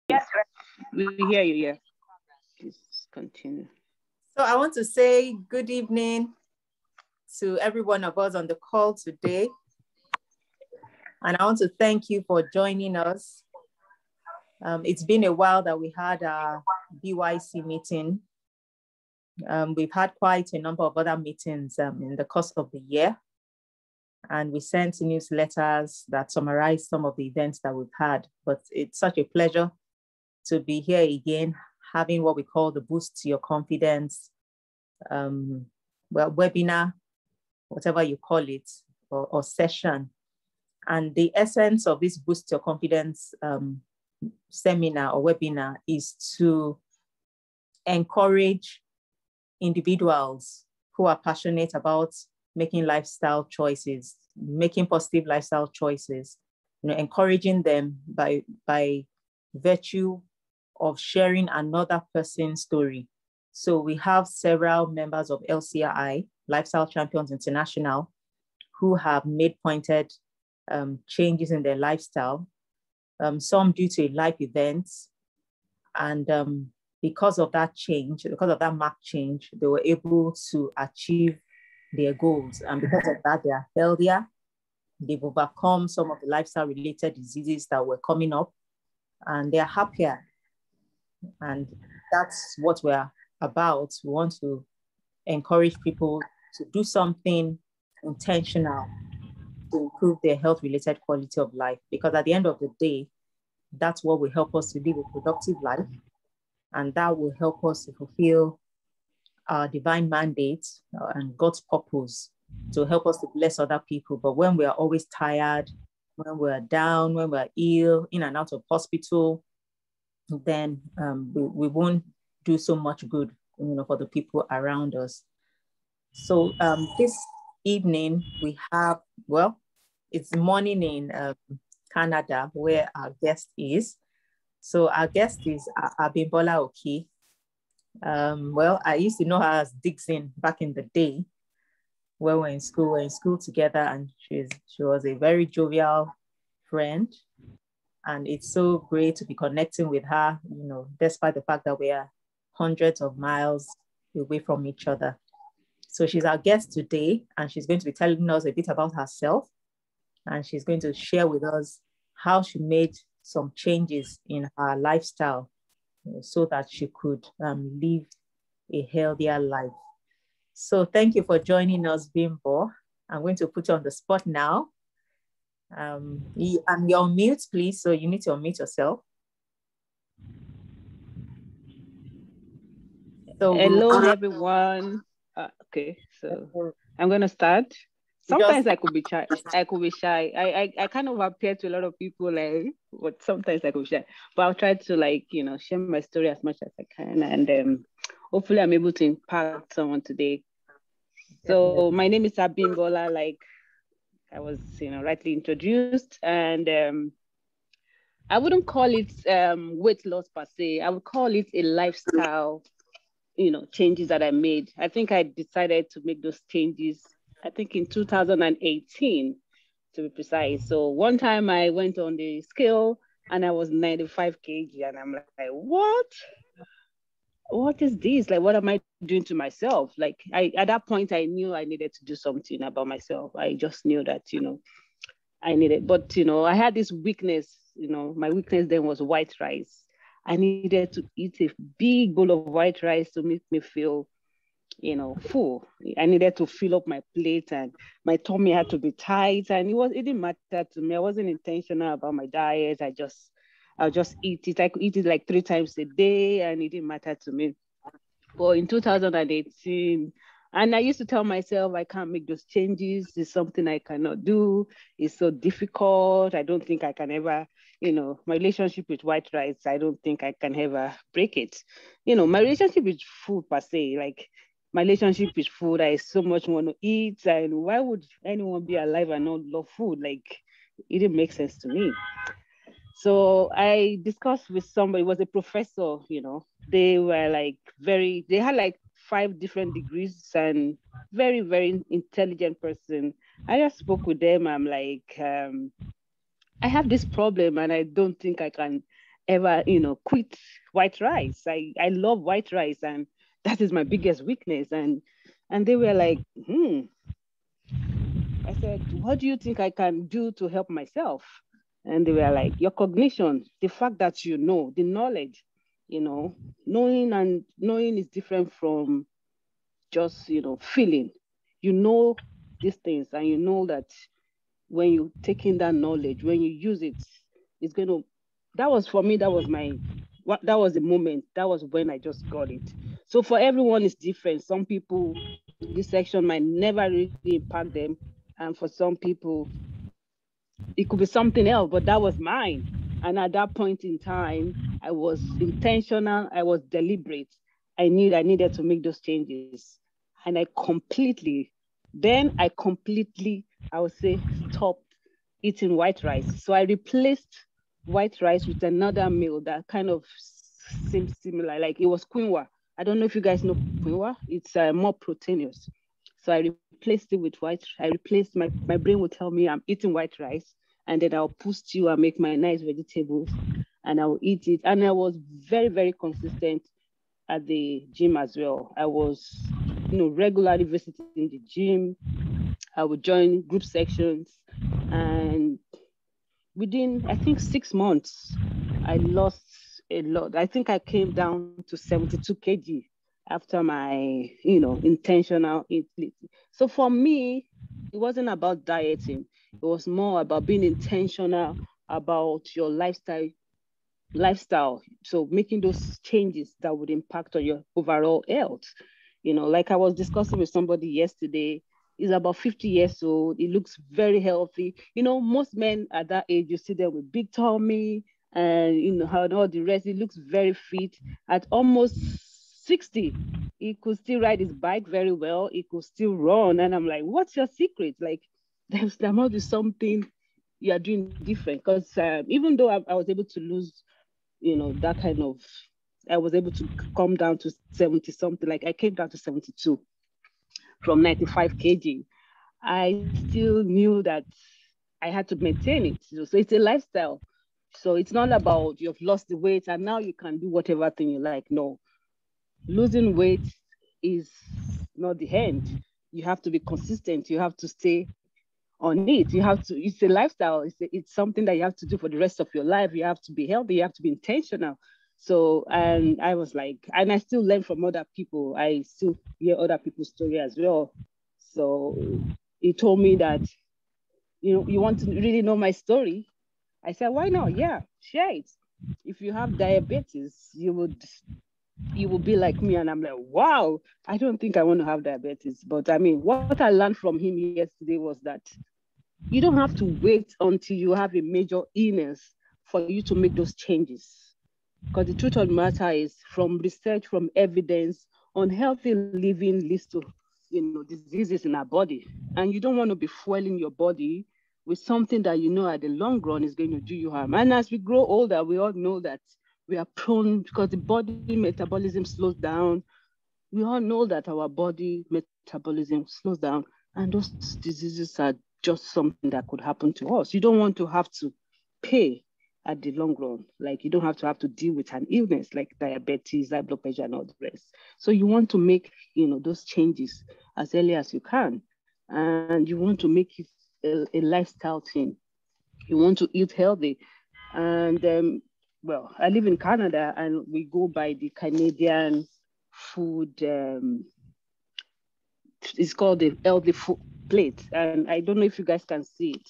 Yes, we hear you, yeah. Please continue. So I want to say good evening to every one of us on the call today. And I want to thank you for joining us. It's been a while that we had our BYC meeting. We've had quite a number of other meetings in the course of the year. And we sent newsletters that summarize some of the events that we've had. But it's such a pleasure to be here again, having what we call the Boost Your Confidence webinar, whatever you call it, or session. And the essence of this Boost Your Confidence seminar or webinar is to encourage individuals who are passionate about making lifestyle choices, making positive lifestyle choices, encouraging them by virtue of sharing another person's story. So we have several members of LCI, Lifestyle Champions International, who have made pointed changes in their lifestyle, some due to a life event. And because of that change, because of that marked change, they were able to achieve their goals. And because of that, they are healthier. They've overcome some of the lifestyle-related diseases that were coming up, and they're happier. And that's what we're about. We want to encourage people to do something intentional to improve their health-related quality of life, because at the end of the day, that's what will help us to live a productive life, and that will help us to fulfill our divine mandate and God's purpose to help us to bless other people. But when we are always tired, when we're down, when we're ill, in and out of hospital, then we won't do so much good, for the people around us. So this evening we have, it's morning in Canada, where our guest is. So our guest is Abimbola Oki. I used to know her as Dixon back in the day when we were in school together, and she was a very jovial friend. And it's so great to be connecting with her, despite the fact that we are hundreds of miles away from each other. So she's our guest today, and she's going to be telling us a bit about herself. And she's going to share with us how she made some changes in her lifestyle so that she could live a healthier life. So thank you for joining us, Bimbo. I'm going to put you on the spot now. You're on mute, please, so you need to unmute yourself. So hello, everyone. Okay, so I'm going to start. Sometimes I could be shy. I kind of appear to a lot of people, but sometimes I could be shy. But I'll try to share my story as much as I can, and hopefully I'm able to impact someone today. So my name is Abimbola, like I was, rightly introduced, and I wouldn't call it weight loss per se. I would call it a lifestyle, changes that I made. I think I decided to make those changes, I think in 2018, to be precise. So one time I went on the scale and I was 95 kg, and I'm like, what is this? Like, what am I doing to myself? Like, at that point, I knew I needed to do something about myself. I just knew that, I needed, but, I had this weakness, my weakness then was white rice. I needed to eat a big bowl of white rice to make me feel, full. I needed to fill up my plate, and my tummy had to be tight, and it didn't matter to me. I wasn't intentional about my diet. I'll just eat it. I could eat it like 3 times a day, and it didn't matter to me. But in 2018, and I used to tell myself, I can't make those changes. It's something I cannot do. It's so difficult. I don't think I can ever, my relationship with white rice, I don't think I can ever break it. My relationship with food per se, like my relationship with food, I so much want to eat. And why would anyone be alive and not love food? Like, it didn't make sense to me. So I discussed with somebody, was a professor, they were they had like 5 different degrees and very, very intelligent person. I just spoke with them. I'm like, I have this problem and I don't think I can ever, quit white rice. I love white rice, and that is my biggest weakness. And they were like, I said, what do you think I can do to help myself? And they were like, your cognition, the fact that the knowledge, knowing is different from just, feeling. You know these things, and you know that when you take in that knowledge, when you use it, it's going to, that was for me, that was that was the moment. That was when I just got it. So for everyone, it's different. Some people, this section might never really impact them. And for some people, it could be something else, but that was mine. And at that point in time, I was intentional, I was deliberate. I knew I needed to make those changes. And I completely, I would say, stopped eating white rice. So I replaced white rice with another meal that kind of seems similar. Like, it was quinoa. I don't know if you guys know quinoa. It's more proteinous. So I replaced it with my brain would tell me I'm eating white rice, and then I'll put stew and make my nice vegetables, and I'll eat it. And I was very, very consistent at the gym as well. I was, regularly visiting the gym. I would join group sections, and within, I think, 6 months, I lost a lot. I think I came down to 72 kg after my, intentional eating. So for me, it wasn't about dieting. It was more about being intentional about your lifestyle. So making those changes that would impact on your overall health. Like I was discussing with somebody yesterday, he's about 50 years old. He looks very healthy. Most men at that age, you see them with big tummy and, how all the rest. He looks very fit. At almost 60, he could still ride his bike very well. He could still run. And I'm like, what's your secret? Like, there must be something you are doing different. Because even though I was able to lose, that kind of, I was able to come down to 70 something. Like, I came down to 72 from 95 kg. I still knew that I had to maintain it. So it's a lifestyle. So it's not about you've lost the weight and now you can do whatever thing you like. No, losing weight is not the end. You have to be consistent. You have to stay on it. It's a lifestyle. It's something that you have to do for the rest of your life. You have to be healthy. You have to be intentional. So, and I was like, and I still learn from other people. I still hear other people's story as well. So he told me that, you want to really know my story? I said, why not? Yeah, share it. If you have diabetes, you will be like me. And I'm like, wow, I don't think I want to have diabetes. But I mean, what I learned from him yesterday was that you don't have to wait until you have a major illness for you to make those changes. Because the truth of the matter is, from research, from evidence, unhealthy living leads to, diseases in our body. And you don't want to be fueling your body with something that at the long run is going to do you harm. And as we grow older, we all know that we are prone, because the body metabolism slows down. We all know that our body metabolism slows down, and those diseases are just something that could happen to us. You don't want to have to pay at the long run. Like, you don't have to deal with an illness like diabetes, high blood pressure, and all the rest. So you want to make, those changes as early as you can. And you want to make it a lifestyle thing. You want to eat healthy. And well, I live in Canada, and we go by the Canadian food. It's called the healthy food plate, and I don't know if you guys can see it.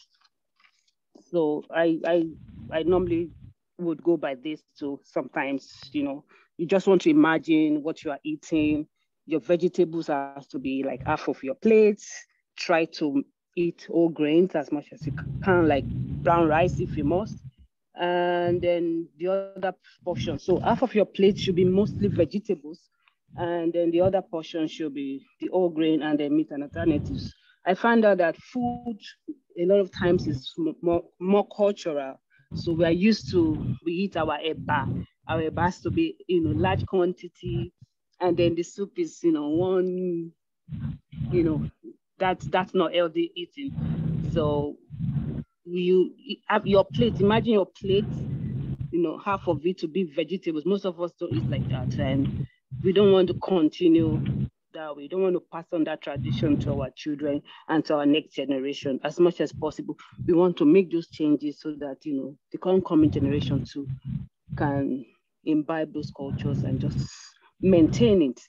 So I normally would go by this too. Sometimes, you just want to imagine what you are eating. Your vegetables have to be like half of your plate. Try to eat whole grains as much as you can, like brown rice if you must. And then the other portion. So half of your plate should be mostly vegetables. And then the other portion should be the whole grain and the meat and alternatives. I find out that food a lot of times is more cultural. So we eat our eba. Our eba has to be, large quantity. And then the soup is, one, that's not healthy eating. So you have your plate. Imagine your plate half of it to be vegetables. Most of us don't eat like that, and we don't want to continue that. We don't want to pass on that tradition to our children and to our next generation as much as possible. We want to make those changes so that the coming generation too can imbibe those cultures and just maintain it.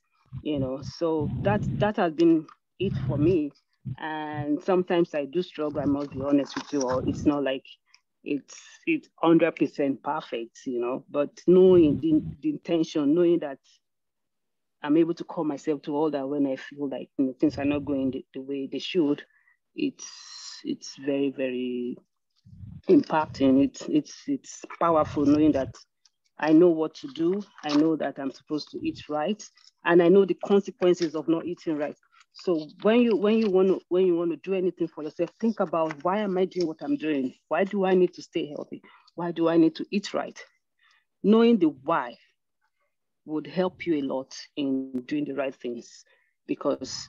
So that has been it for me. And sometimes I do struggle, I must be honest with you all. It's not like it's 100% perfect, but knowing the intention, knowing that I'm able to call myself to order when I feel like things are not going the way they should, it's very, very impacting. It's powerful knowing that I know what to do. I know that I'm supposed to eat right, and I know the consequences of not eating right. So when you want to do anything for yourself, think about, why am I doing what I'm doing? Why do I need to stay healthy? Why do I need to eat right? Knowing the why would help you a lot in doing the right things, because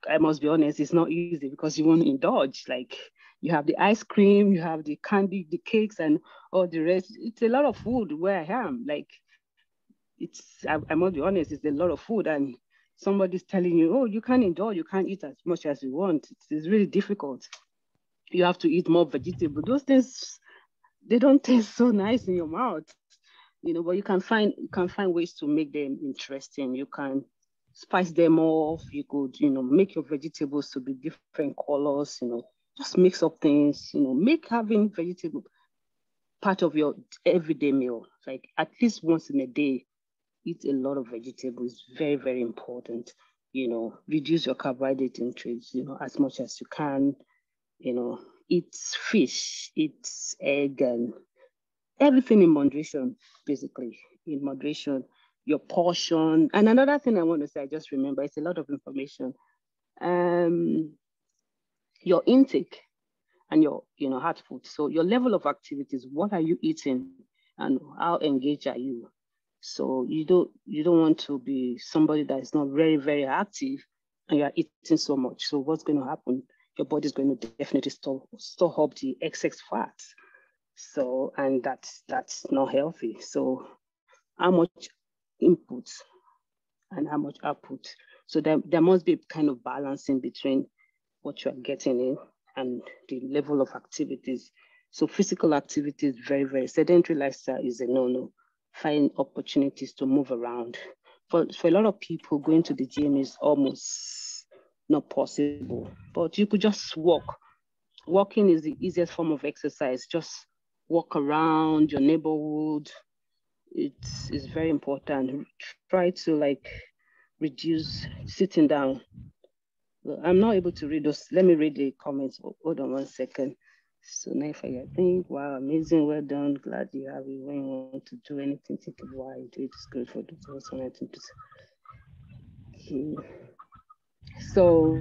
I must be honest, it's not easy, because you want to indulge. Like, you have the ice cream, you have the candy, the cakes, and all the rest. It's a lot of food where I am. Like, I must be honest, it's a lot of food, and somebody's telling you, oh, you can't indulge, you can't eat as much as you want. It's really difficult. You have to eat more vegetable. Those things, they don't taste so nice in your mouth, but you can find ways to make them interesting. You can spice them off. You could, make your vegetables to be different colors, just mix up things, make having vegetable part of your everyday meal. Like, at least once in a day, eat a lot of vegetables. Very, very important. Reduce your carbohydrate intake, as much as you can. Eat fish, eat egg, and everything in moderation, basically. In moderation, your portion. And another thing I want to say, I just remember, it's a lot of information. Your intake and your hard food. So your level of activities, what are you eating and how engaged are you? So you don't want to be somebody that is not very, very active and you're eating so much. So what's going to happen? Your body's going to definitely store up the excess fats. So, and that's not healthy. So how much input and how much output? So there must be kind of balancing between what you're getting in and the level of activities. So physical activity is very, very sedentary lifestyle is a no-no. Find opportunities to move around. For a lot of people, going to the gym is almost not possible, but you could just walk. Walking is the easiest form of exercise. Just walk around your neighborhood. It's very important. Try to reduce sitting down. I'm not able to read those. Let me read the comments. Hold on 1 second. So now if I think, wow, amazing, well done. Glad you have it. When you want to do anything, think of why you do it. It's good for the person. Okay. So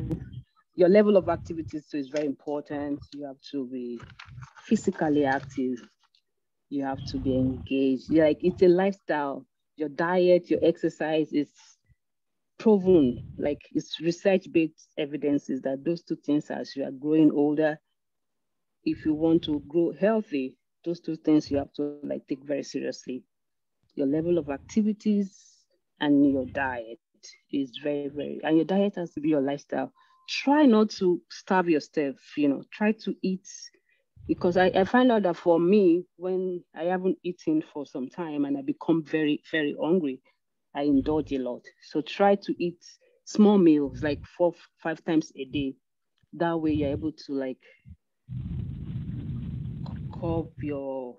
your level of activities is very important. You have to be physically active. You have to be engaged. Like, it's a lifestyle. Your diet, your exercise is proven. Like, it's research-based evidences that those two things, as you are growing older, if you want to grow healthy, those two things you have to take very seriously. Your level of activities and your diet is very, very, and your diet has to be your lifestyle. Try not to starve yourself, try to eat, because I find out that for me, when I haven't eaten for some time and I become very, very hungry, I indulge a lot. So try to eat small meals, like 4-5 times a day. That way you're able to curb your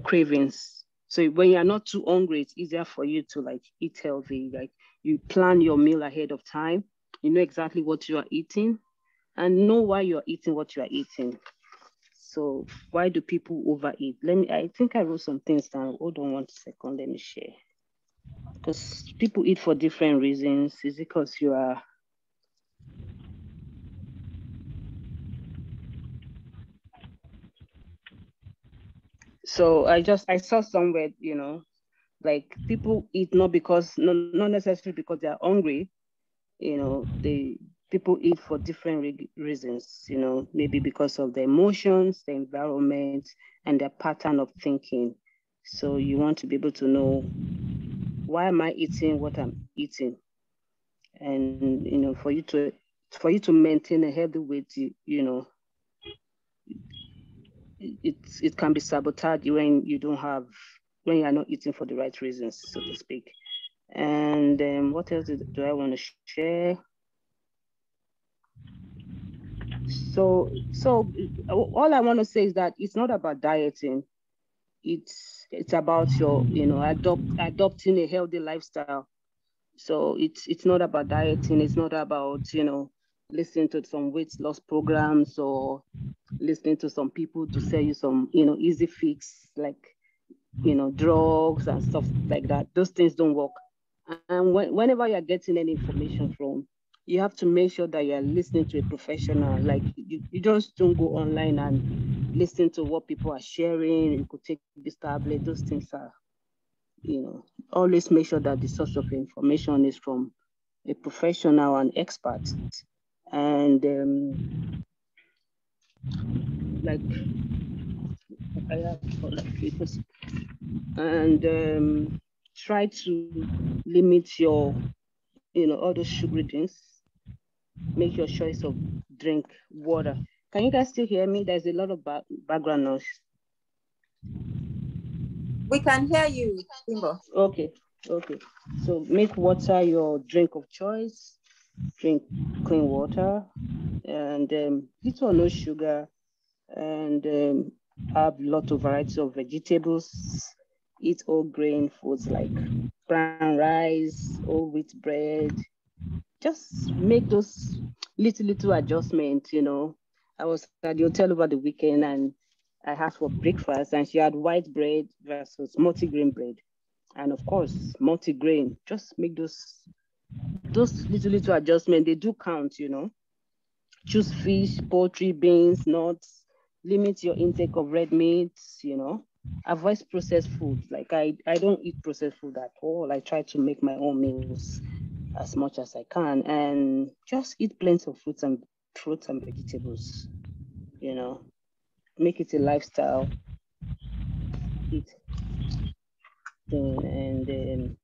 cravings. So when you're not too hungry, it's easier for you to eat healthy. Like, you plan your meal ahead of time. You know exactly what you are eating and know why you're eating what you are eating. So why do people overeat? I think I wrote some things down. Hold on 1 second, let me share. Because people eat for different reasons. Is it because you are so I saw somewhere, people eat not necessarily because they're hungry. They people eat for different reasons, you know, maybe because of the emotions, the environment, and their pattern of thinking. So you want to be able to know, why am I eating what I'm eating? And, you know, for you to maintain a healthy weight, you know, it can be sabotaged when you don't have, when you are not eating for the right reasons, so to speak. And what else do I want to share? So all I want to say is that it's not about dieting. It's about your, you know, adopting a healthy lifestyle. So it's not about dieting. It's not about, you know, listening to some weight loss programs or listening to some people to sell you some, you know, easy fix, like, you know, drugs and stuff like that. Those things don't work. And whenever you're getting any information from, you have to make sure that you're listening to a professional. Like you just don't go online and listen to what people are sharing. You could take this tablet. Those things are, you know, always make sure that the source of information is from a professional and expert. And like I have and try to limit your, you know, all those sugary drinks. Make your choice of drink water. Can you guys still hear me? There's a lot of background noise. We can hear you, Bimbo. Okay. So make water your drink of choice. Drink clean water, and little or no sugar, and have a lot of variety of vegetables. Eat all grain foods like brown rice, whole wheat bread. Just make those little adjustments, you know. I was at the hotel over the weekend and I asked for breakfast, and she had white bread versus multigrain bread. And of course, multigrain. Just make those little adjustments. They do count, you know. Choose fish, poultry, beans, nuts. Limit your intake of red meats, you know. Avoid processed food. Like I don't eat processed food at all. I try to make my own meals as much as I can, and just eat plenty of fruits and vegetables, you know. Make it a lifestyle. Eat thing, and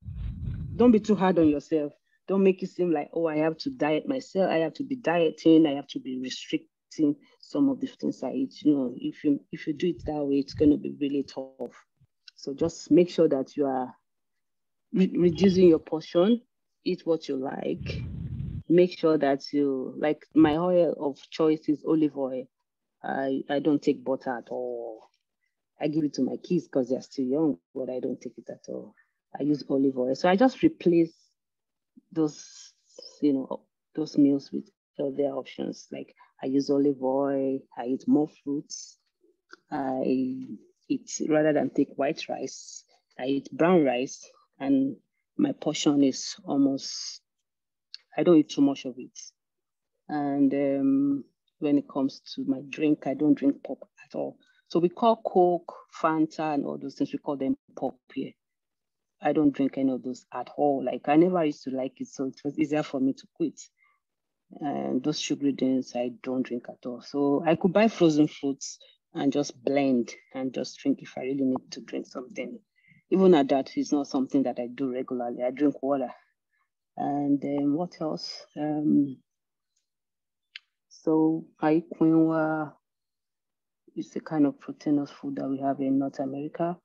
don't be too hard on yourself. Don't make it seem like, oh, I have to diet myself. I have to be dieting. I have to be restricting some of the things I eat. You know, if you do it that way, it's going to be really tough. So just make sure that you are reducing your portion. Eat what you like. Make sure that you, like, my oil of choice is olive oil. I don't take butter at all. I give it to my kids because they're still young, but I don't take it at all. I use olive oil. So I just replace those, you know, those meals with healthier options. Like I use olive oil, I eat more fruits, I eat, rather than take white rice, I eat brown rice, and my portion is almost, I don't eat too much of it. And when it comes to my drink, I don't drink pop at all. So we call Coke, Fanta, and all those things, we call them pop here. I don't drink any of those at all. Like I never used to like it, so it was easier for me to quit. And those sugary drinks, I don't drink at all. So I could buy frozen fruits and just blend and just drink if I really need to drink something. Even at that, it's not something that I do regularly. I drink water. And what else? So quinoa is a kind of proteinous food that we have in North America.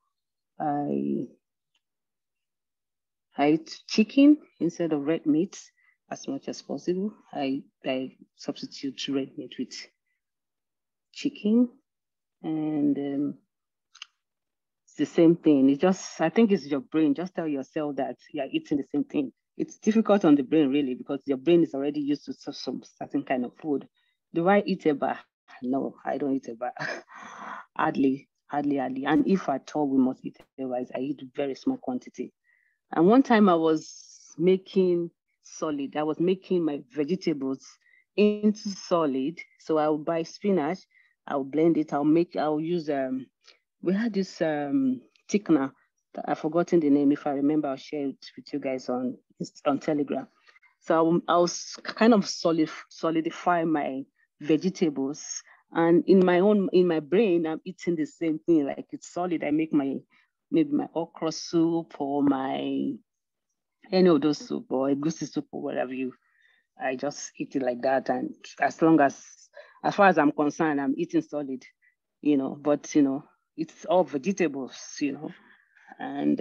I eat chicken instead of red meat as much as possible. I substitute red meat with chicken, and it's the same thing. It just, I think it's your brain. Just tell yourself that you're eating the same thing. It's difficult on the brain, really, because your brain is already used to some certain kind of food. Do I eat a bar? No, I don't eat a bar. hardly. And if at all we must eat a bar, I eat very small quantity. And one time I was making solid. I was making my vegetables into solid. So I'll buy spinach, I'll blend it, I'll use we had this thickener. I've forgotten the name. If I remember, I'll share it with you guys on Telegram. So I was kind of solidify my vegetables. And in my brain, I'm eating the same thing, like it's solid. I make maybe my okra soup or my any of those soup or egusi soup or whatever I just eat it like that. And as far as I'm concerned, I'm eating solid, but it's all vegetables, and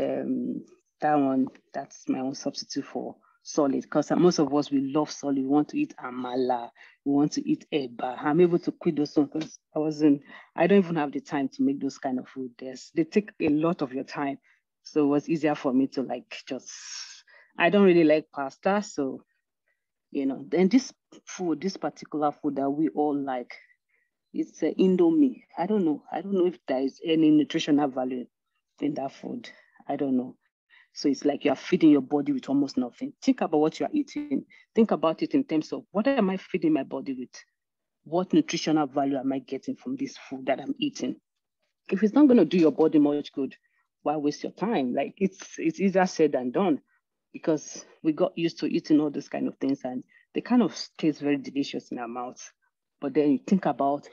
that's my own substitute for solid, because most of us, we love solid. We want to eat amala, we want to eat eba. I'm able to quit those ones because I don't even have the time to make those kind of food. They take a lot of your time, so it was easier for me to I don't really like pasta, so then this particular food that we all like, it's Indomie. I don't know if there is any nutritional value in that food. I don't know. So it's like you're feeding your body with almost nothing. Think about what you're eating. Think about it in terms of, what am I feeding my body with? What nutritional value am I getting from this food that I'm eating? If it's not going to do your body much good, why waste your time? Like, it's easier said than done, because we got used to eating all those kind of things, and they kind of taste very delicious in our mouths. But then you think about,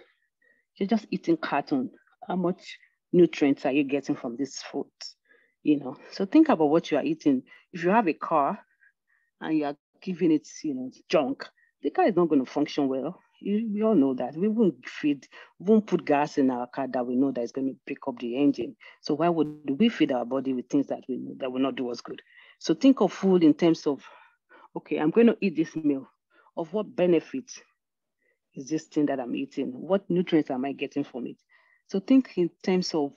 you're just eating carton. How much nutrients are you getting from this food? So think about what you are eating. If you have a car and you are giving it, junk, the car is not going to function well. We all know that. We won't put gas in our car that we know that is going to break up the engine. So why would we feed our body with things that we know that will not do us good? So think of food in terms of, okay, I'm going to eat this meal. Of what benefit is this thing that I'm eating? What nutrients am I getting from it? So think in terms of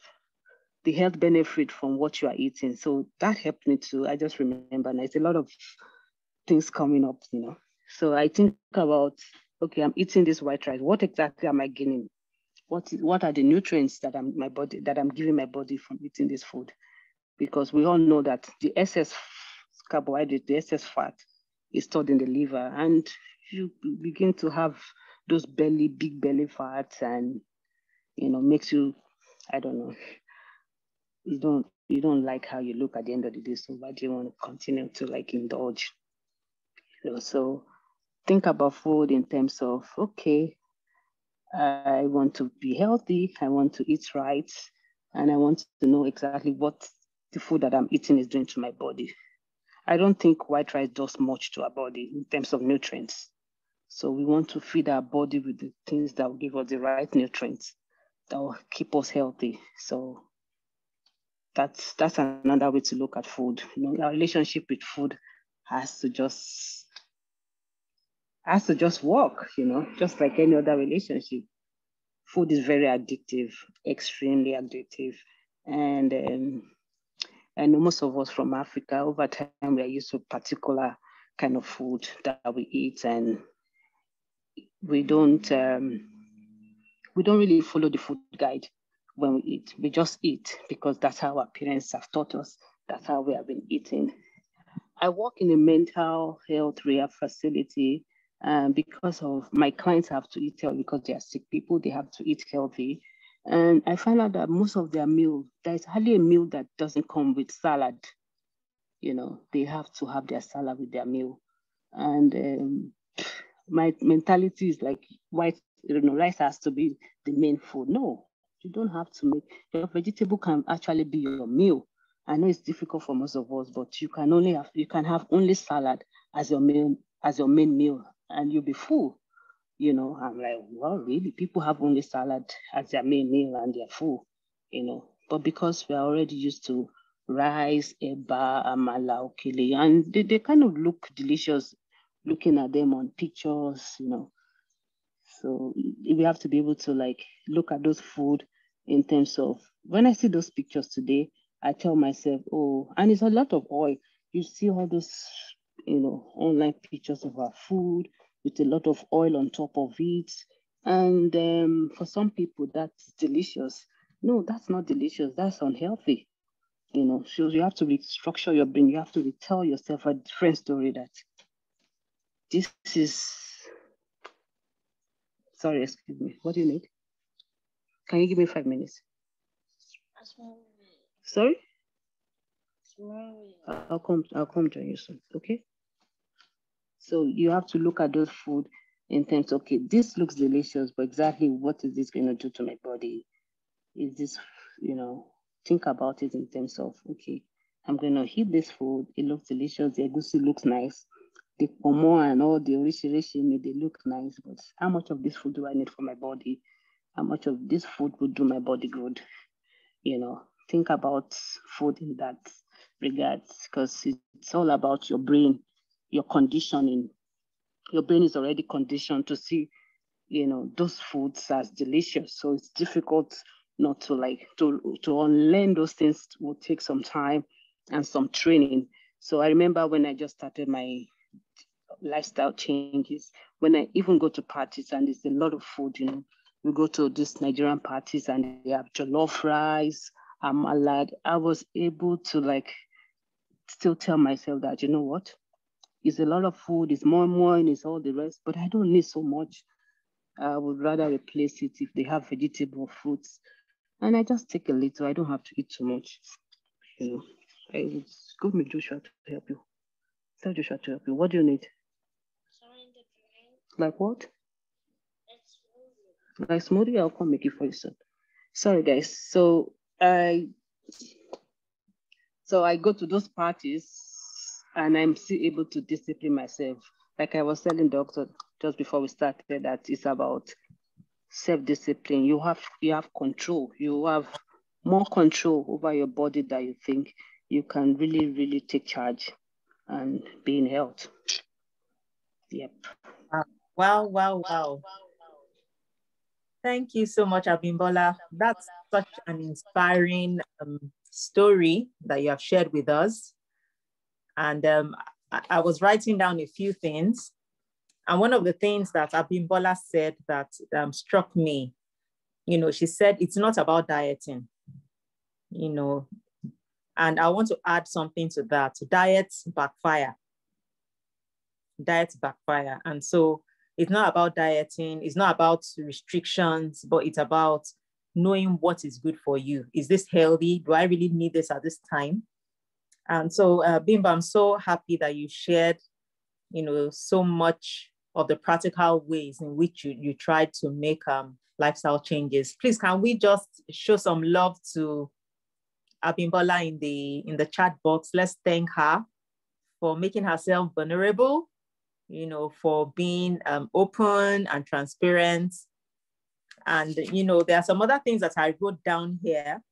the health benefit from what you are eating. So that helped me too. I just remember, and there's a lot of things coming up, So I think about, okay, I'm eating this white rice. What exactly am I gaining? What are the nutrients that I'm giving my body from eating this food? Because we all know that the excess carbohydrate, the excess fat is stored in the liver, and you begin to have those big belly fats, and makes you, I don't know, you don't like how you look at the end of the day. So why do you want to continue to indulge? So think about food in terms of, okay, I want to be healthy, I want to eat right, and I want to know exactly what the food that I'm eating is doing to my body. I don't think white rice does much to our body in terms of nutrients. So we want to feed our body with the things that will give us the right nutrients that will keep us healthy. So that's another way to look at food. Our relationship with food has to just work, just like any other relationship. Food is very addictive, extremely addictive. And most of us from Africa, over time, we are used to a particular kind of food that we eat, and we don't really follow the food guide when we eat. We just eat because that's how our parents have taught us. That's how we have been eating. I work in a mental health rehab facility, because of my clients have to eat healthy, because they are sick people, they have to eat healthy. And I find out that most of their meals, there's hardly a meal that doesn't come with salad. They have to have their salad with their meal. And my mentality is like, rice has to be the main food. No, you don't have to make, your vegetable can actually be your meal. I know it's difficult for most of us, but you can have only salad as your main meal, and you'll be full. I'm like, well, really? People have only salad as their main meal and they're full, But because we're already used to rice, eba, amala, okele, and they kind of look delicious looking at them on pictures, So we have to be able to look at those food in terms of, when I see those pictures today, I tell myself, oh, and it's a lot of oil. You see all those, online pictures of our food with a lot of oil on top of it. And for some people, that's delicious. No, that's not delicious. That's unhealthy. So you have to restructure your brain. You have to tell yourself a different story, that this is, sorry, excuse me. What do you need? Can you give me 5 minutes? Sorry? I'll come join you soon, okay? So you have to look at those food in terms, okay, this looks delicious, but exactly what is this going to do to my body? Is this, think about it in terms of, okay, I'm going to eat this food. It looks delicious. The egusi looks nice. The pomo and all the orishi, they look nice, but how much of this food do I need for my body? How much of this food would do my body good? Think about food in that regard, because it's all about your brain, your conditioning. Your brain is already conditioned to see, those foods as delicious. So it's difficult not to unlearn those things. Will take some time and some training. So I remember when I just started my lifestyle changes, when I even go to parties and there's a lot of food, we go to these Nigerian parties and they have jollof rice, amala. I was able to still tell myself that, you know what, it's a lot of food, it's more and it's all the rest, but I don't need so much. I would rather replace it if they have vegetable fruits. And I just take a little. I don't have to eat too much. It's good with Joshua to help you. Tell Joshua to help you. What do you need? Like what? Like smoothie? I'll come make it for you soon. Sorry, guys. So I go to those parties and I'm still able to discipline myself. Like I was telling doctor just before we started, that it's about self-discipline. You have control. You have more control over your body than you think. You can really, really take charge and be in health. Yep. Wow. Thank you so much, Abimbola. That's such an inspiring story that you have shared with us. And I was writing down a few things. And one of the things that Abimbola said that struck me, she said, it's not about dieting, and I want to add something to that. Diets backfire. And so it's not about dieting. It's not about restrictions, but it's about knowing what is good for you. Is this healthy? Do I really need this at this time? And so, Bimbo, I'm so happy that you shared, so much of the practical ways in which you tried to make lifestyle changes. Please, can we just show some love to Abimbola in the chat box? Let's thank her for making herself vulnerable, for being open and transparent. And, there are some other things that I wrote down here.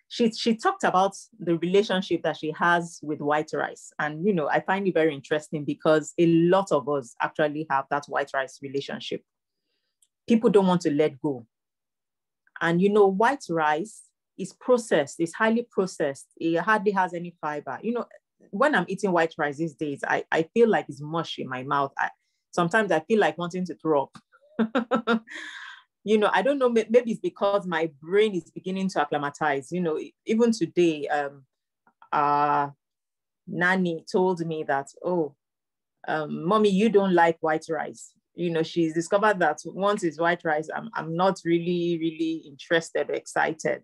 She talked about the relationship that she has with white rice. And, I find it very interesting because a lot of us actually have that white rice relationship. People don't want to let go. And, white rice is processed, it's highly processed. It hardly has any fiber. When I'm eating white rice these days, I feel like it's mush in my mouth. Sometimes I feel like wanting to throw up. I don't know, maybe it's because my brain is beginning to acclimatize. Even today, Nanny told me that, Mommy, you don't like white rice. She's discovered that once it's white rice, I'm not really, really interested or excited.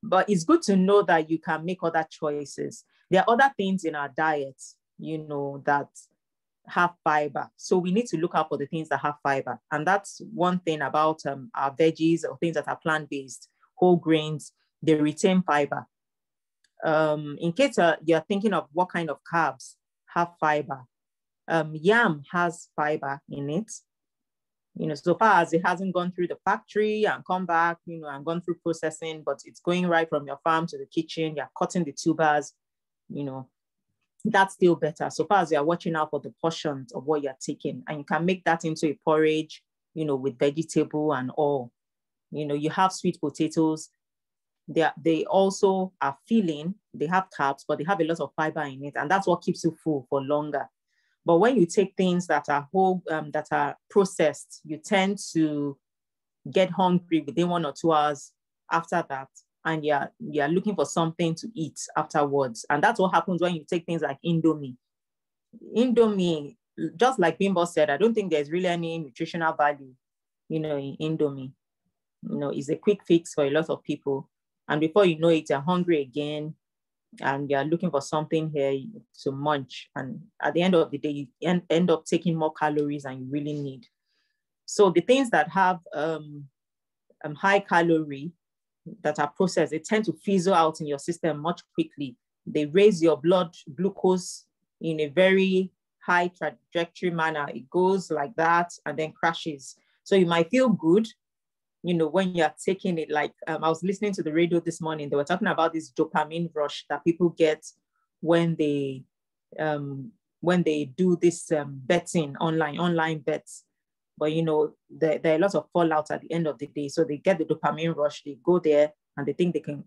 But it's good to know that you can make other choices. There are other things in our diet, that have fiber. So we need to look out for the things that have fiber. And that's one thing about our veggies or things that are plant-based, whole grains, they retain fiber. In case you're thinking of what kind of carbs have fiber, yam has fiber in it. So far as it hasn't gone through the factory and come back, and gone through processing, but it's going right from your farm to the kitchen, you're cutting the tubers, that's still better. So far as you're watching out for the portions of what you're taking, and you can make that into a porridge, with vegetable and all. You have sweet potatoes. They also are filling, they have carbs, but they have a lot of fiber in it. And that's what keeps you full for longer. But when you take things that are whole, that are processed, you tend to get hungry within 1 or 2 hours after that. And you're looking for something to eat afterwards. And that's what happens when you take things like Indomie. Indomie, just like Bimbo said, I don't think there's really any nutritional value, in Indomie. It's a quick fix for a lot of people. And before you know it, you're hungry again. and you're looking for something here to munch. And at the end of the day, you end up taking more calories than you really need. So the things that have high calorie, that are processed, they tend to fizzle out in your system much quickly. They raise your blood glucose in a very high trajectory manner. It goes like that and then crashes. So you might feel good, when you're taking it. Like I was listening to the radio this morning, they were talking about this dopamine rush that people get when they do this betting online bets. But there are lots of fallout at the end of the day. So they get the dopamine rush, they go there and they think they can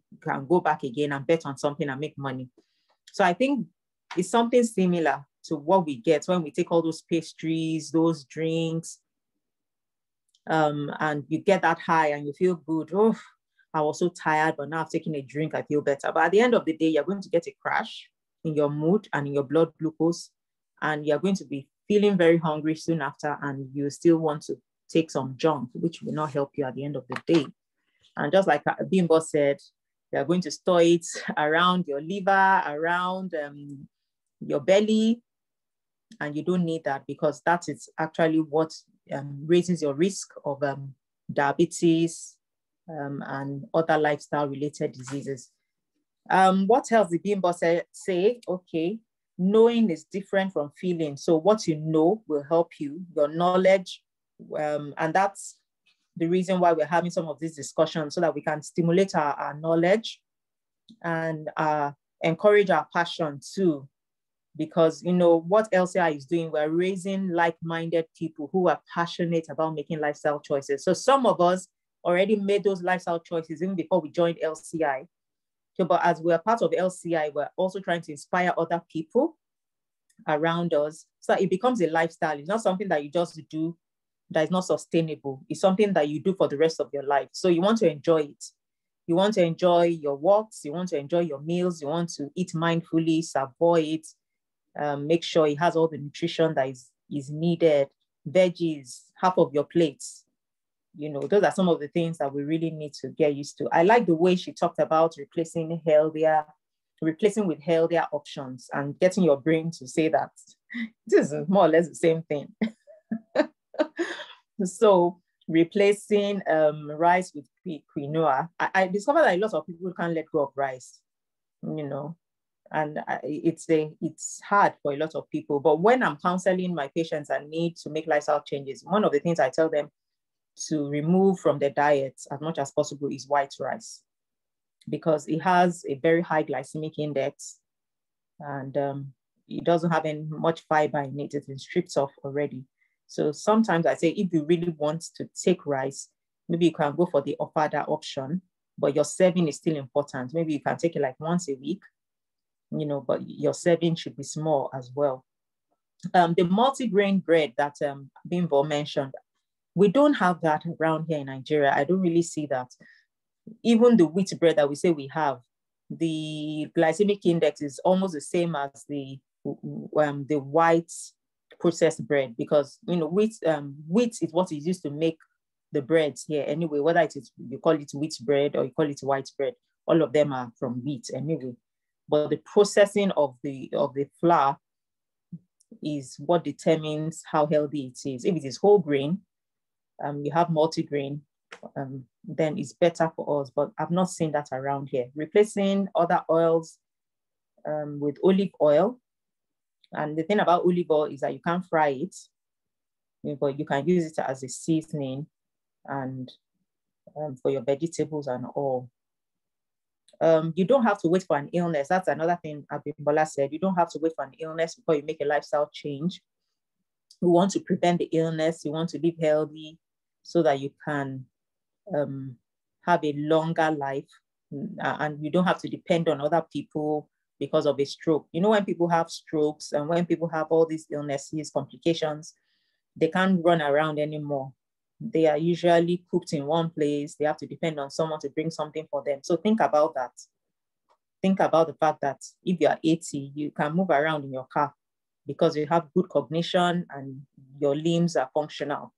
go back again and bet on something and make money. So I think it's something similar to what we get when we take all those pastries, those drinks, and you get that high and you feel good. Oh, I was so tired, but now I've taken a drink, I feel better. But at the end of the day, you're going to get a crash in your mood and in your blood glucose, and you're going to be feeling very hungry soon after, and you still want to take some junk, which will not help you at the end of the day. And just like Bimbo said, you're going to store it around your liver, around your belly, and you don't need that, because that is actually what raises your risk of diabetes and other lifestyle related diseases. What else did Bimbo say? Okay, knowing is different from feeling. So what you know will help you, your knowledge, and that's the reason why we're having some of these discussions, so that we can stimulate our knowledge and encourage our passion too. Because what LCI is doing, we're raising like-minded people who are passionate about making lifestyle choices. So some of us already made those lifestyle choices even before we joined LCI. So, but as we're part of LCI, we're also trying to inspire other people around us, so it becomes a lifestyle. It's not something that you just do that is not sustainable. It's something that you do for the rest of your life. So you want to enjoy it. You want to enjoy your walks. You want to enjoy your meals. You want to eat mindfully, savour it, make sure it has all the nutrition that is needed. Veggies, half of your plates. Those are some of the things that we really need to get used to. I like the way she talked about replacing with healthier options, and getting your brain to say that this is more or less the same thing. So replacing rice with quinoa. I discovered that a lot of people can't let go of rice, and it's hard for a lot of people. But when I'm counseling my patients that need to make lifestyle changes, one of the things I tell them to remove from their diet as much as possible is white rice, because it has a very high glycemic index, and it doesn't have much fiber in it. It's been stripped off already. So sometimes I say, if you really want to take rice, maybe you can go for the ofada option, but your serving is still important. Maybe you can take it like once a week, but your serving should be small as well. The multi-grain bread that Bimbo mentioned, we don't have that around here in Nigeria. I don't really see that. Even the wheat bread that we say we have, the glycemic index is almost the same as the white processed bread, because wheat is what is used to make the breads here anyway. Whether it is, you call it wheat bread or you call it white bread, all of them are from wheat anyway. But the processing of the flour is what determines how healthy it is. If it is whole grain, you have multi-grain, then it's better for us. But I've not seen that around here. Replacing other oils with olive oil. And the thing about olive oil is that you can't fry it, but you can use it as a seasoning and for your vegetables and all. You don't have to wait for an illness. That's another thing Abimbola said. You don't have to wait for an illness before you make a lifestyle change. You want to prevent the illness. You want to live healthy so that you can have a longer life, and you don't have to depend on other people because of a stroke. When people have strokes and when people have all these illnesses, complications, they can't run around anymore. They are usually cooped in one place. They have to depend on someone to bring something for them. So think about that. Think about the fact that if you are 80, you can move around in your car because you have good cognition and your limbs are functional.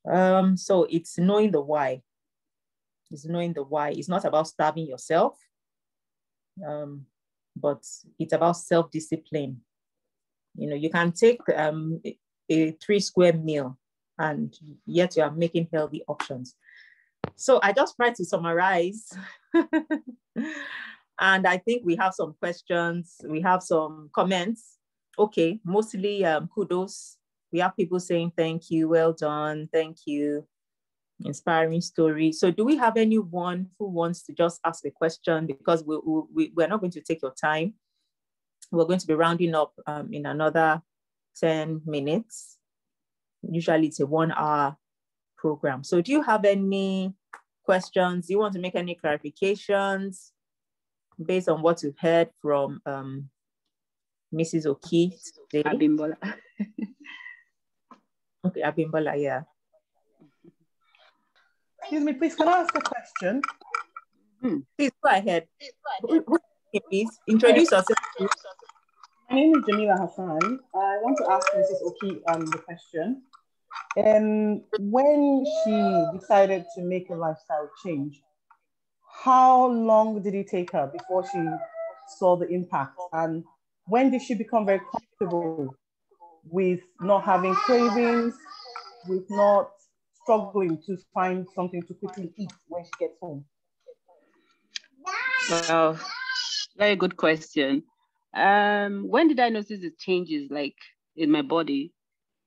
So it's knowing the why. It's knowing the why. It's not about starving yourself. but it's about self-discipline. You know, you can take a 3-square meal and yet you are making healthy options. So I just tried to summarize. And I think we have some questions. We have some comments. Okay, mostly kudos. We have people saying thank you, well done, thank you. Inspiring story. So do we have anyone who wants to just ask a question? Because we're not going to take your time. We're going to be rounding up in another 10 minutes. Usually it's a 1-hour program. So do you have any questions? Do you want to make any clarifications based on what you've heard from Mrs. Oki today? Abimbola. Okay, Abimbola, yeah. Excuse me, please, can I ask a question? Please go ahead. Please introduce yourself. My name is Jamila Hassan. I want to ask Mrs. Oki the question. When she decided to make a lifestyle change, how long did it take her before she saw the impact? And when did she become very comfortable with not having cravings, with not struggling to find something to quickly eat when she gets home? Well, very good question. When did I notice the changes like in my body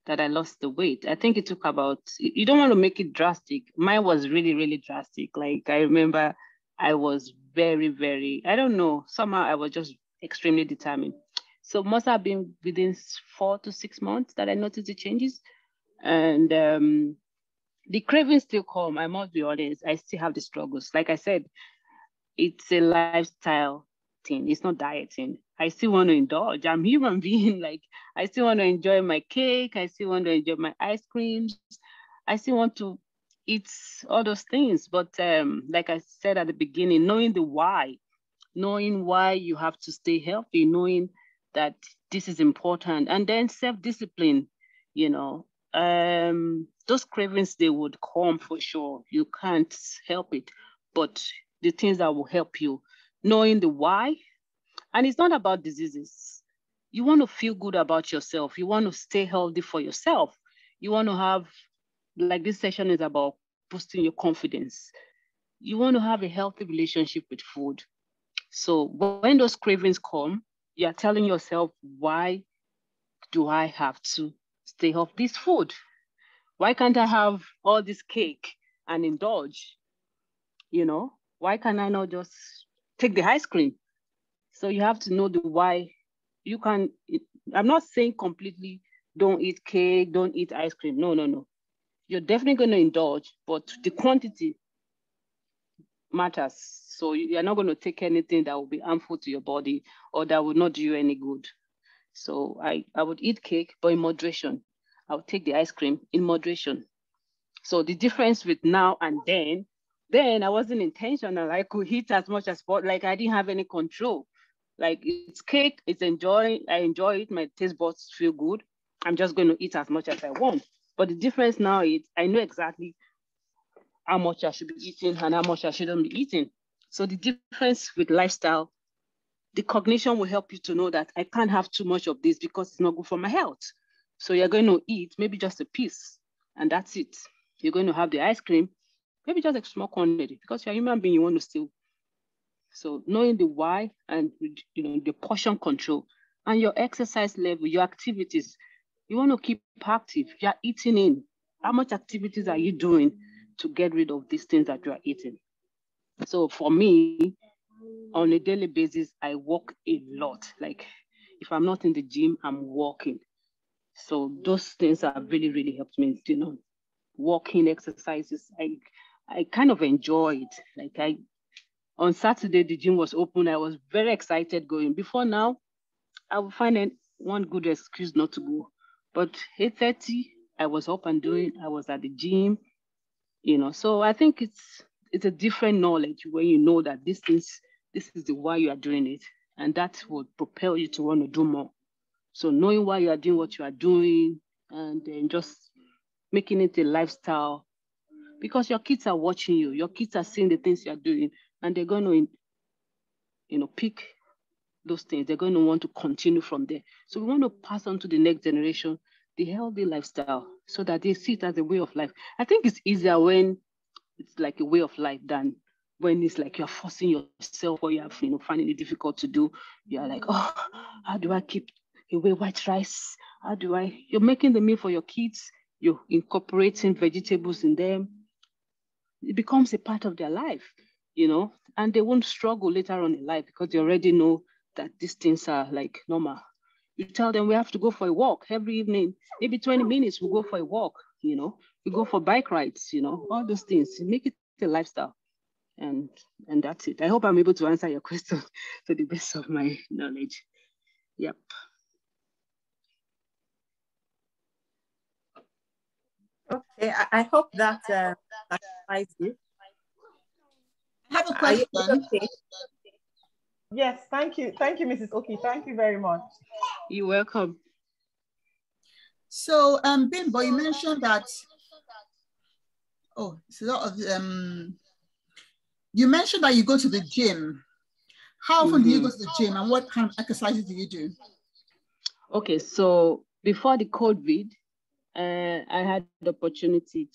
that I lost the weight? I think it took about, you don't want to make it drastic. Mine was really, really drastic. Like I remember I was very, I don't know, somehow I was just extremely determined. So must have been within 4 to 6 months that I noticed the changes. And the cravings still come, I must be honest. I still have the struggles. Like I said, it's a lifestyle thing. It's not dieting. I still want to indulge. I'm a human being. Like I still want to enjoy my cake. I still want to enjoy my ice creams. I still want to eat all those things. But like I said at the beginning, knowing the why, knowing why you have to stay healthy, knowing that this is important, and then self-discipline, you know, those cravings, they would come for sure. You can't help it. But the things that will help you, knowing the why. And it's not about diseases. You want to feel good about yourself. You want to stay healthy for yourself. You want to have, like this session is about boosting your confidence. You want to have a healthy relationship with food. So when those cravings come, you're telling yourself, why do I have to stay off this food? Why can't I have all this cake and indulge? You know, why can I not just take the ice cream? So you have to know the why. You can, I'm not saying completely don't eat cake, don't eat ice cream. No. You're definitely going to indulge, but the quantity matters. So you're not going to take anything that will be harmful to your body or that will not do you any good. So I would eat cake, but in moderation. I would take the ice cream in moderation. So the difference with now and then I wasn't intentional. I could eat as much as possible. Like I didn't have any control. Like it's cake, I enjoy it. My taste buds feel good. I'm just going to eat as much as I want. But the difference now is I know exactly how much I should be eating and how much I shouldn't be eating. So the difference with lifestyle, the cognition will help you to know that I can't have too much of this because it's not good for my health. So you're going to eat maybe just a piece and that's it. You're going to have the ice cream, maybe just a small quantity because you're a human being, you want to still. So knowing the why and the portion control and your exercise level, your activities, you want to keep active. You're eating in. How much activities are you doing to get rid of these things that you are eating? So for me, on a daily basis, I walk a lot. Like if I'm not in the gym, I'm walking. So those things have really, really helped me, walking exercises. I kind of enjoy it. Like on Saturday, the gym was open. I was very excited going. Before now, I would find one good excuse not to go. But 8:30, I was up and doing. I was at the gym, So I think it's a different knowledge when you know that this is the why you are doing it, and that would propel you to want to do more. So knowing why you are doing what you are doing, and then just making it a lifestyle, because your kids are watching you. Your kids are seeing the things you are doing, and they're going to pick those things. They're going to want to continue from there. So we want to pass on to the next generation the healthy lifestyle so that they see it as a way of life. I think it's easier when it's like a way of life than when it's like you're forcing yourself or you're finding it difficult to do. You're like, oh, how do I keep away white rice? You're making the meal for your kids, you're incorporating vegetables in them. It becomes a part of their life, and they won't struggle later on in life because they already know that these things are like normal. You tell them we have to go for a walk every evening, maybe 20 minutes, we'll go for a walk, we go for bike rides, all those things. Make it a lifestyle. And that's it. I hope I'm able to answer your question to the best of my knowledge. Yep. Okay, I hope that satisfies you. I have a question. Okay? Yes, thank you, Mrs. Oki. Thank you very much. You're welcome. So, Bimbo, you mentioned that. Oh, it's a lot of you mentioned that you go to the gym. How often do you go to the gym, and what kind of exercises do you do? Okay, so before the COVID, I had the opportunity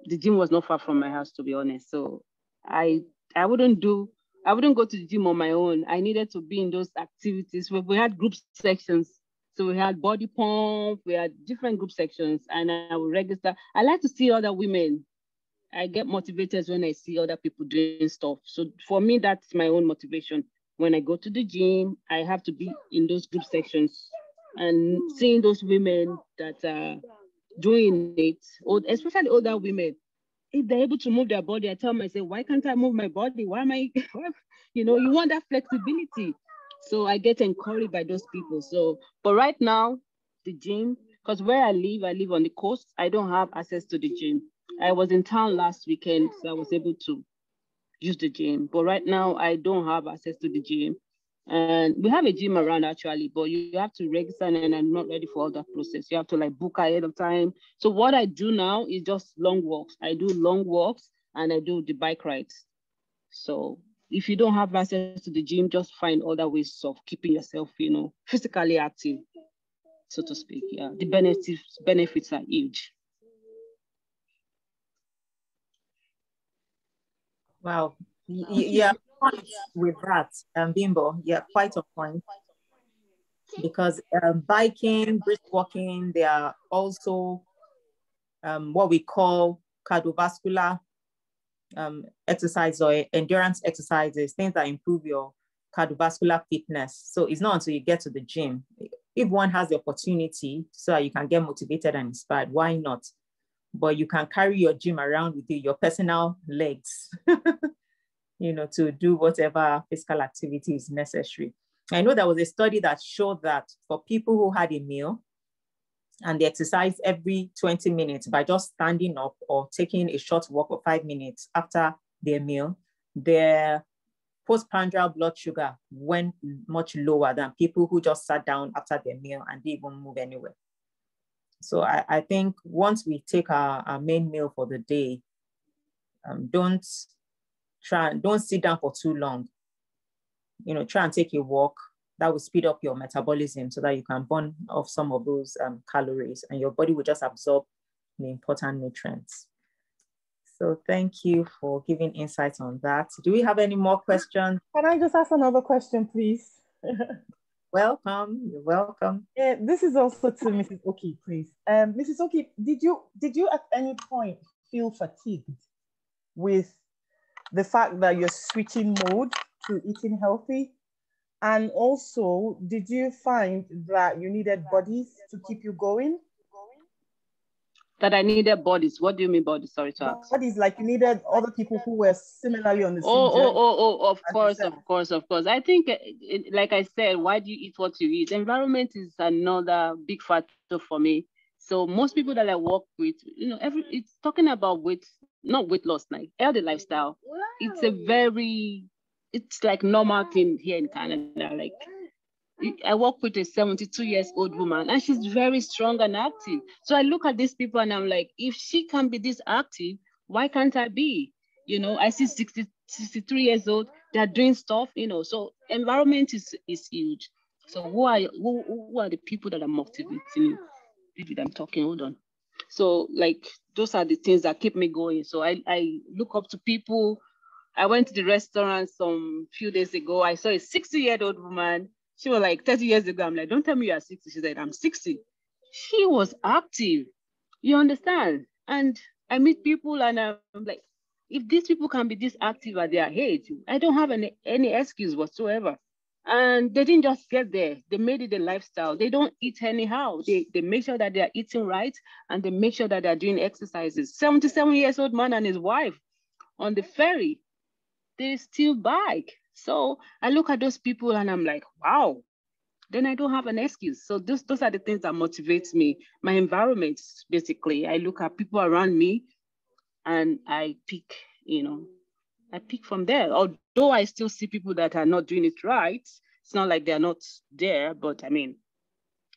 the gym was not far from my house, to be honest. So I wouldn't go to the gym on my own. I needed to be in those activities where we had group sections. So we had body pump, we had different group sections, and I would register. I like to see other women. I get motivated when I see other people doing stuff. So for me, that's my own motivation. When I go to the gym, I have to be in those group sections and seeing those women that are doing it, especially older women. If they're able to move their body, I tell myself, why can't I move my body? Why am I, you want that flexibility. So I get encouraged by those people. So, but right now, the gym, because where I live on the coast, I don't have access to the gym. I was in town last weekend, so I was able to use the gym. But right now, I don't have access to the gym. And we have a gym around actually, but you have to register, and I'm not ready for all that process. You have to book ahead of time. So what I do now is just long walks. I do long walks and I do the bike rides. So if you don't have access to the gym, just find other ways of keeping yourself, physically active, so to speak. Yeah, the benefits are huge. Wow. Yeah, with that, Bimbo, yeah, quite a point. Because biking, brisk walking, they are also what we call cardiovascular exercise or endurance exercises, things that improve your cardiovascular fitness. So it's not until you get to the gym. If one has the opportunity so that you can get motivated and inspired, why not? But you can carry your gym around with you, your personal legs, to do whatever physical activity is necessary. I know there was a study that showed that for people who had a meal and they exercise every 20 minutes by just standing up or taking a short walk for 5 minutes after their meal, their postprandial blood sugar went much lower than people who just sat down after their meal and didn't even move anywhere. So I think once we take our main meal for the day, don't sit down for too long. Try and take a walk. That will speed up your metabolism so that you can burn off some of those calories and your body will just absorb the important nutrients. So thank you for giving insights on that. Do we have any more questions? Can I just ask another question, please? Welcome. You're welcome. Yeah, this is also to Mrs. Oki, please. Mrs. Oki, did you at any point feel fatigued with the fact that you're switching mode to eating healthy? And also, did you find that you needed bodies to keep you going? That I needed bodies. What do you mean bodies? Sorry to ask. Bodies, like you needed other people who were similarly on the same journey. Of course. I think, like I said, why do you eat what you eat? Environment is another big factor for me. So most people that I work with, it's talking about not weight loss, like healthy lifestyle. It's like normal thing here in Canada. Like I work with a 72-year-old woman and she's very strong and active. So I look at these people and I'm like, if she can be this active, why can't I be? I see 63 years old, they're doing stuff, you know. So environment is huge. So who are the people that are motivating you? David, I'm talking, hold on. So like those are the things that keep me going. So I look up to people. I went to the restaurant some few days ago. I saw a 60-year-old woman. She was like 30 years ago. I'm like, don't tell me you're 60. She said, I'm 60. She was active. You understand? And I meet people and I'm like, if these people can be this active at their age, I don't have any excuse whatsoever. And they didn't just get there. They made it a lifestyle. They don't eat anyhow. They make sure that they're eating right and they make sure that they're doing exercises. 77 years old man and his wife on the ferry, they still bike. So I look at those people and I'm like, wow, then I don't have an excuse. So those are the things that motivates me. My environment, basically. I look at people around me and I pick, I pick from there. Although I still see people that are not doing it right, it's not like they're not there, but I mean,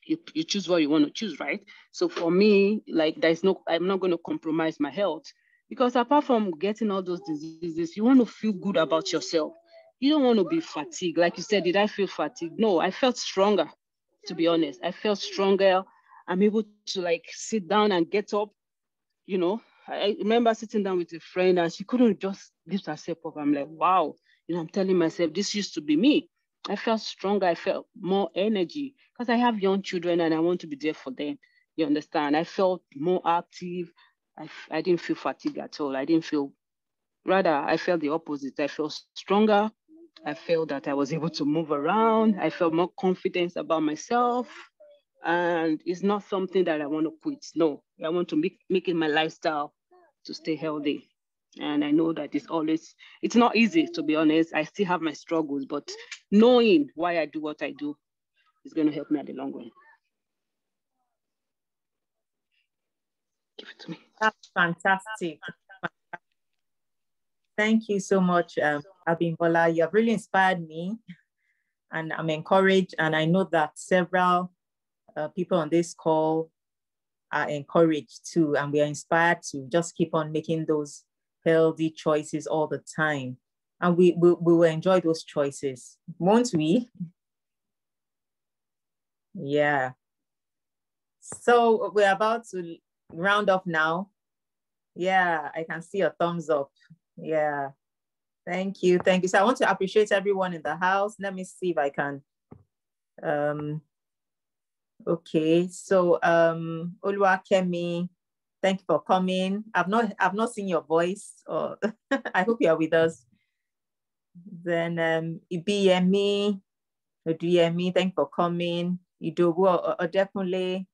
you choose what you want to choose, right? So for me, like I'm not going to compromise my health because apart from getting all those diseases, you want to feel good about yourself. You don't want to be fatigued. Like you said, did I feel fatigued? No, I felt stronger, to be honest. I felt stronger. I'm able to like sit down and get up, you know. I remember sitting down with a friend and she couldn't just lift herself up. I'm like, wow, I'm telling myself, this used to be me. I felt stronger. I felt more energy because I have young children and I want to be there for them. You understand? I felt more active. I didn't feel fatigued at all. I felt the opposite. I felt stronger. I felt that I was able to move around. I felt more confidence about myself. And it's not something that I want to quit. No, I want to make it my lifestyle to stay healthy. And I know that it's not easy, to be honest. I still have my struggles, but knowing why I do what I do is going to help me at the long run. Give it to me. That's fantastic. Thank you so much, Abimbola. You have really inspired me and I'm encouraged. And I know that several people on this call are encouraged too. And we are inspired to just keep on making those healthy choices all the time. And we will enjoy those choices, won't we? Yeah. So we're about to round up now. Yeah, I can see a thumbs up. Yeah. Thank you. Thank you. So I want to appreciate everyone in the house. Let me see if I can. Okay. So Oluwakemi, thank you for coming. I've not seen your voice. Or I hope you are with us. Then Ibiyemi, Oduyemi, thank you for coming. Idowu Odekunle,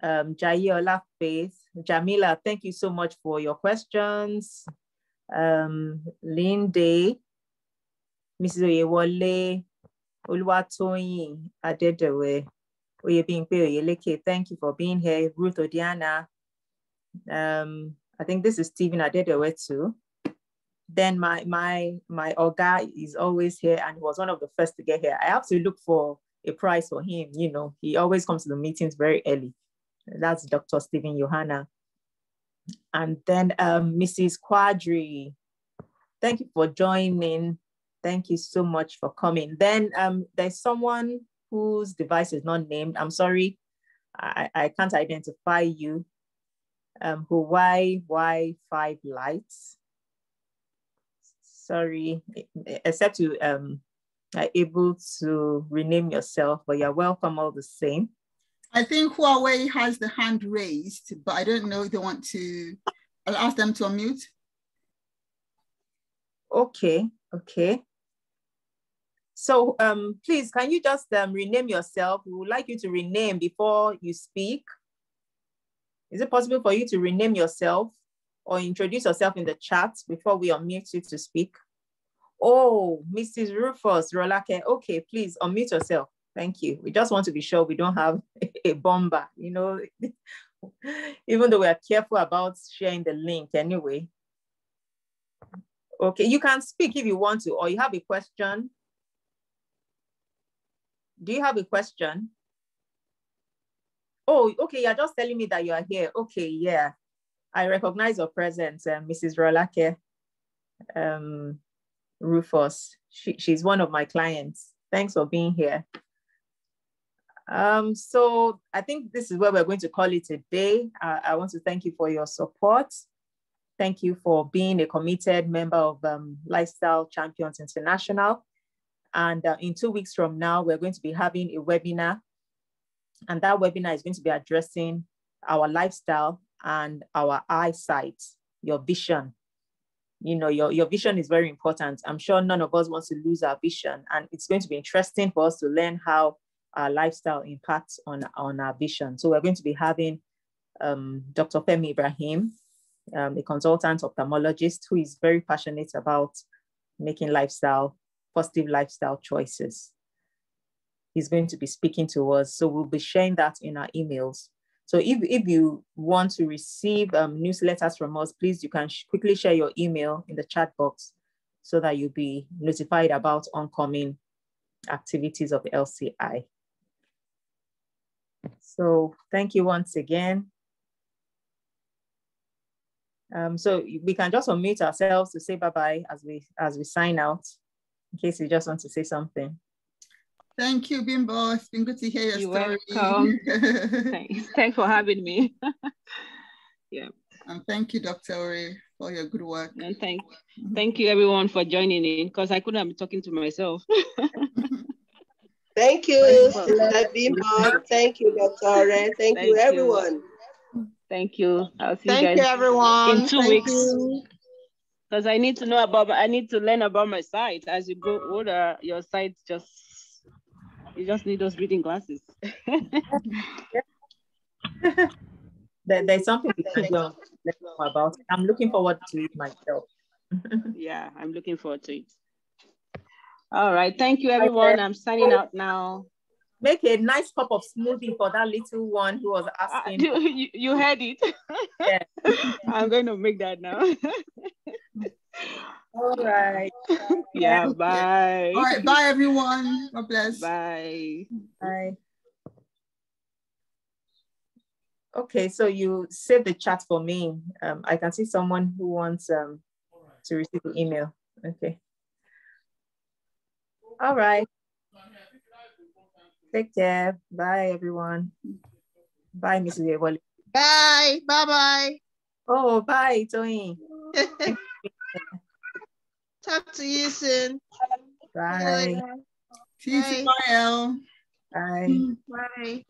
Jayola Faith, Jamila, thank you so much for your questions. Linde, Mrs. Oyewole, Oluwatoyin Adedewe, Oyebimpe Oyeleke, thank you for being here. Ruth Odiana, I think this is Stephen Adedewe too. Then my Oga is always here and he was one of the first to get here. I have to look for a prize for him. He always comes to the meetings very early. That's Dr. Stephen Johanna. And then Mrs. Quadri, thank you for joining. Thank you so much for coming. Then there's someone whose device is not named. I'm sorry, I can't identify you. Hawaii Y5 lights. Sorry, except you are able to rename yourself, but you're welcome all the same. I think Huawei has the hand raised, but I don't know if they want to. I'll ask them to unmute. Okay. So please, can you just rename yourself? We would like you to rename before you speak. Is it possible for you to rename yourself or introduce yourself in the chat before we unmute you to speak? Oh, Mrs. Rufus Rolake. Okay, please unmute yourself. Thank you. We just want to be sure we don't have a bomber, even though we are careful about sharing the link anyway. Okay, you can speak if you want to, or you have a question. Do you have a question? Oh, okay, you're just telling me that you are here. Okay, yeah. I recognize your presence, Mrs. Rolake. Rufus. She's one of my clients. Thanks for being here. So I think this is where we're going to call it a day. I want to thank you for your support. Thank you for being a committed member of Lifestyle Champions International. And in 2 weeks from now, we're going to be having a webinar. And that webinar is going to be addressing our lifestyle and our eyesight, your vision. You know, your vision is very important. I'm sure none of us wants to lose our vision. And it's going to be interesting for us to learn how our lifestyle impacts on our vision. So we're going to be having Dr. Femi Ibrahim, a consultant ophthalmologist who is very passionate about making positive lifestyle choices. He's going to be speaking to us. So we'll be sharing that in our emails. So if you want to receive newsletters from us, please, you can quickly share your email in the chat box so that you'll be notified about oncoming activities of LCI. So thank you once again. So we can just unmute ourselves to say bye-bye as we sign out, in case you just want to say something. Thank you, Bimbo. It's been good to hear your story. Welcome. Thanks for having me. Yeah. And thank you, Dr. Ore, for your good work. And thank you everyone for joining in, because I couldn't be talking to myself. Thank you, Bimbo. Thank you, Dr. Ore. Thank you, everyone. Thank you. I'll see you guys everyone. In 2 weeks. Because I need to learn about my sight. As you grow older, your sight you just need those reading glasses. There's something we can do about it. I'm looking forward to it myself. Yeah, I'm looking forward to it. All right. Thank you, everyone. I'm signing out now. Make a nice cup of smoothie for that little one who was asking. You heard it. Yeah. I'm going to make that now. All right. Yeah, bye. All right, bye, everyone. God bless. Bye. Bye. Okay, so you save the chat for me. I can see someone who wants to receive the email. Okay. All right. Take care. Bye, everyone. Bye, Mrs. Ewale. Bye. Bye-bye. Oh, bye, Tony. Talk to you soon. Bye. See you tomorrow. Bye. Bye.